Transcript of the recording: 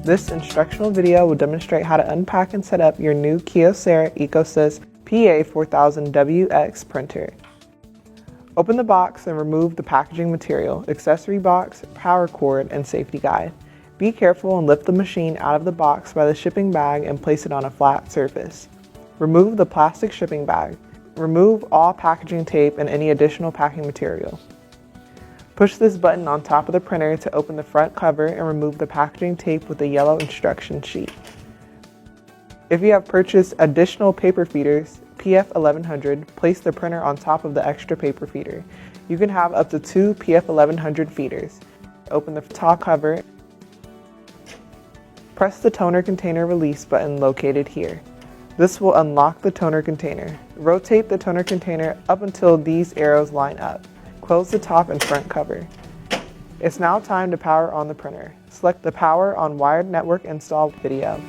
This instructional video will demonstrate how to unpack and set up your new Kyocera ECOSYS PA4000WX printer. Open the box and remove the packaging material, accessory box, power cord, and safety guide. Be careful and lift the machine out of the box by the shipping bag and place it on a flat surface. Remove the plastic shipping bag. Remove all packaging tape and any additional packing material. Push this button on top of the printer to open the front cover and remove the packaging tape with the yellow instruction sheet. If you have purchased additional paper feeders, PF1100, place the printer on top of the extra paper feeder. You can have up to 2 PF1100 feeders. Open the top cover. Press the toner container release button located here. This will unlock the toner container. Rotate the toner container up until these arrows line up. Close the top and front cover. It's now time to power on the printer. Select the Power on Wired Network Install video.